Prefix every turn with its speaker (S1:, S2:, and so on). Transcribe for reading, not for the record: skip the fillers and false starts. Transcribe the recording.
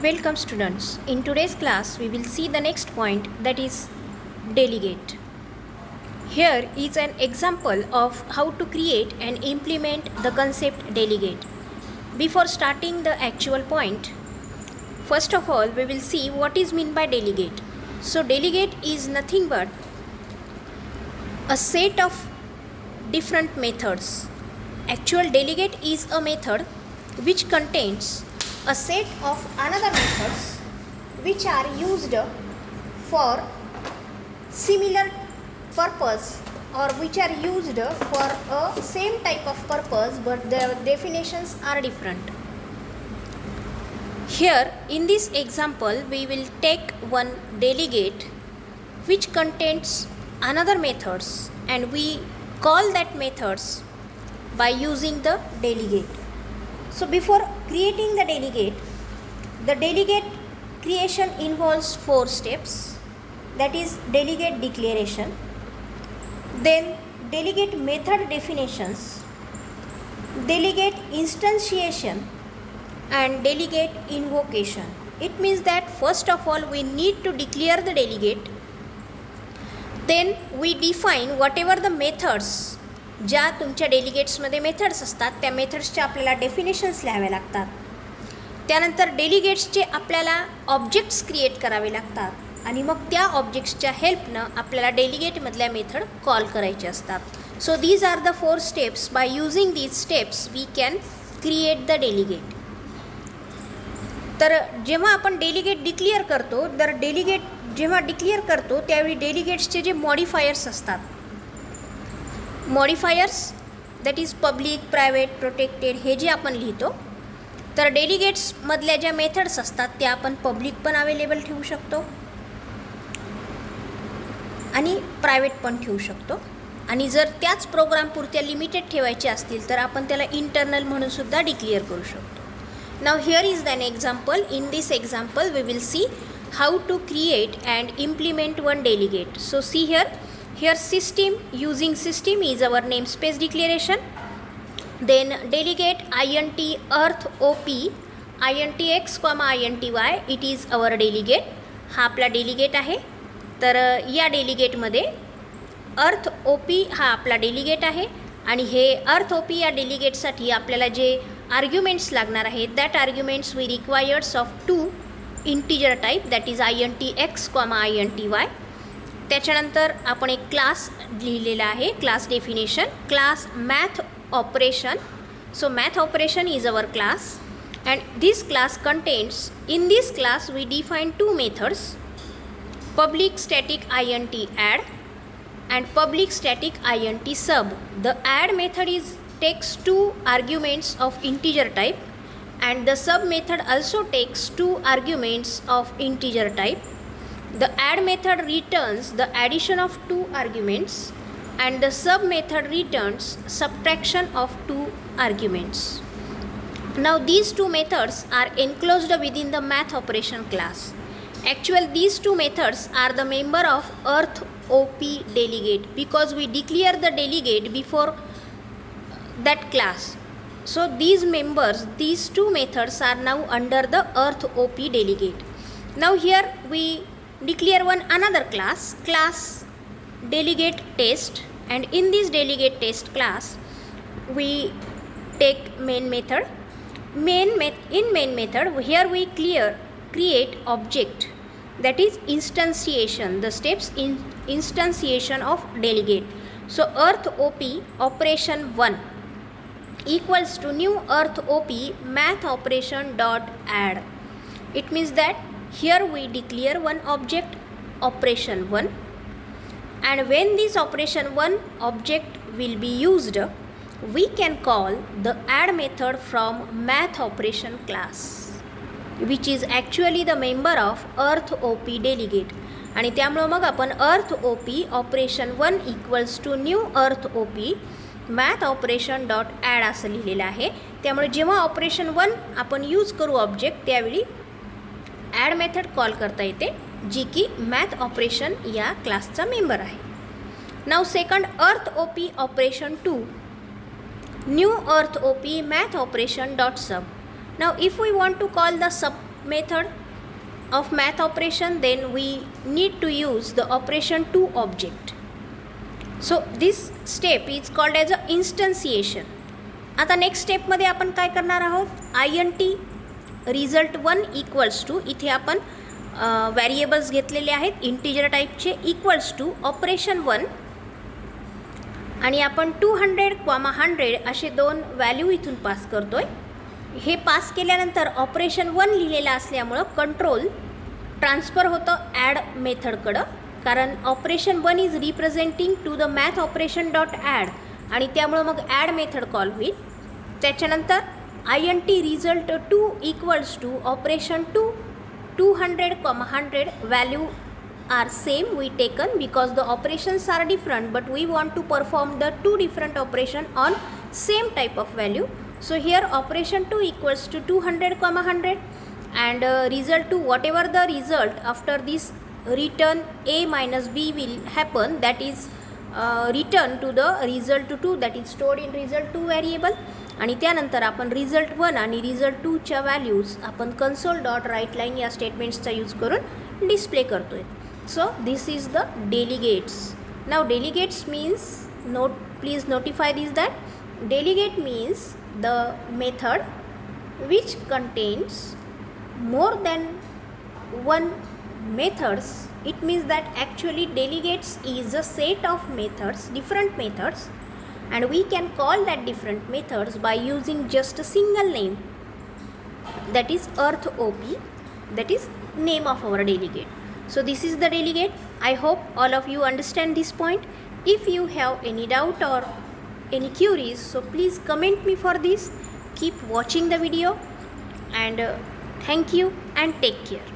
S1: Welcome students. In today's class we will see the next point, that is delegate. Here is an example of how to create and implement the concept delegate. Before starting the actual point, first of all we will see what is meant by delegate. So delegate is nothing but a set of different methods. Actual delegate is a method which contains a set of another methods which are used for similar purpose or which are used for a same type of purpose, but their definitions are different. Here in this example we will take one delegate which contains another methods and we call that methods by using the delegate. So before creating the delegate creation involves 4 steps, that is delegate declaration, then delegate method definitions, delegate instantiation and delegate invocation. It means that first of all we need to declare the delegate, then we define whatever the methods, ज्या तुमच्या डेलिगेट्समध्ये methods असतात त्या मेथड्सचे आपल्याला definitions लिहावे लागतात. त्यानंतर डेलिगेट्सचे आपल्याला objects create करावे लागतात आणि मग त्या ऑब्जेक्ट्सच्या हेल्पनं आपल्याला डेलिगेटमधल्या मेथड कॉल करायचे असतात. So these are the 4 steps. By using these steps we can create the delegate. तर जेव्हा आपण डेलिगेट डिक्लेअर करतो, तर डेलिगेट जेव्हा डिक्लेअर करतो त्यावेळी डेलिगेट्सचे जे मॉडिफायर्स असतात, modifiers that is public, private, protected, हे जे आपण लिहितो, तर डेलिगेट्समधल्या ज्या मेथड्स असतात त्या आपण पब्लिक पण अवेलेबल ठेवू शकतो आणि प्रायव्हेट पण ठेवू शकतो. आणि जर त्याच प्रोग्रामपुरत्या लिमिटेड ठेवायचे असतील तर आपण त्याला इंटरनल म्हणून सुद्धा डिक्लेअर करू शकतो. Now here is an example. In this example we will see how to create and implement one delegate. So see here system, using system is our namespace declaration, then delegate int earth op intx, inty, it is our delegate. हा आपला delegate आहे. तर या डेलिगेटमध्ये अर्थ OP हा आपला delegate आहे आणि हे अर्थ OP या डेलिगेटसाठी आपल्याला जे आर्ग्युमेंट्स लागणार आहेत, that arguments we requires of 2 integer type, that is intx, inty. त्याच्यानंतर आपण एक क्लास लिहिलेला आहे, class definition, class math operation. So math operation is our class and this class contains, in this class we define 2 methods, public static int add and public static int sub. The add method takes 2 arguments of integer type and the sub method also takes 2 arguments of integer type. The add method returns the addition of 2 arguments and the sub method returns subtraction of 2 arguments. Now these 2 methods are enclosed within the math operation class. Actually these 2 methods are the member of earth op delegate because we declare the delegate before that class. So these members, these 2 methods are now under the earth op delegate. Now here we declare another class delegate test, and in this delegate test class we take main method. In main method here we create object, that is instantiation, the steps in instantiation of delegate. So earth op operation 1 equals to new earth op math operation dot add. It means that here we declare one object operation 1, and when this operation 1 object will be used, we can call the add method from math operation class, which is actually the member of earth op delegate. आणि त्यामुळे मग आपण earth op operation 1 equals to new earth op math operation dot add असं लिहिलेलं आहे. त्यामुळे जेव्हा operation 1 आपण use करू ऑब्जेक्ट त्यावेळी ॲड मेथड कॉल करता येते, जी की मॅथ ऑपरेशन या क्लासचा मेंबर आहे. नाव second earth op operation 2 new earth op math operation dot sub. Now if we want to call the method of math operation, then we need to use the operation to object. So this step is called as a instantiation. आता next स्टेपमध्ये आपण काय करणार आहोत, INT result1 equals to, इथे आपण variables घेतलेले आहेत integer टाईपचे, इक्वल्स टू ऑपरेशन1 आणि आपण 200, 100 असे दोन व्हॅल्यू इथून पास करतोय. हे पास केल्यानंतर ऑपरेशन1 लिहिलेलं असल्यामुळं कंट्रोल ट्रान्सफर होतं ॲड मेथडकडं, कारण ऑपरेशन1 is representing to the math operation dot add आणि त्यामुळं मग ॲड मेथड कॉल होईल. त्याच्यानंतर INT result2 इक्वल्स टू ऑपरेशन2 200, 100 value are same we taken because the operations are different, but we want to perform the two different operation on same type of value. So here operation 2 equals to 200, 100 and result 2, whatever the result after this return a minus b will happen, that is return to the result 2 that is stored in result 2 variable. आणि त्यानंतर आपण result 1 आणि result 2 च्या values आपण console dot write line या स्टेटमेंट्सचा use करून display करतोय. So this is the delegates. Now delegates means, please notify this, that delegate means the method which contains more than one methods. It means that actually delegates is a set of methods, different methods, and we can call that different methods by using just a single name, that is earth op, that is name of our delegate. So this is the delegate. I hope all of you understand this point. If you have any doubt or any queries, so please comment me for this. Keep watching the video and thank you and take care.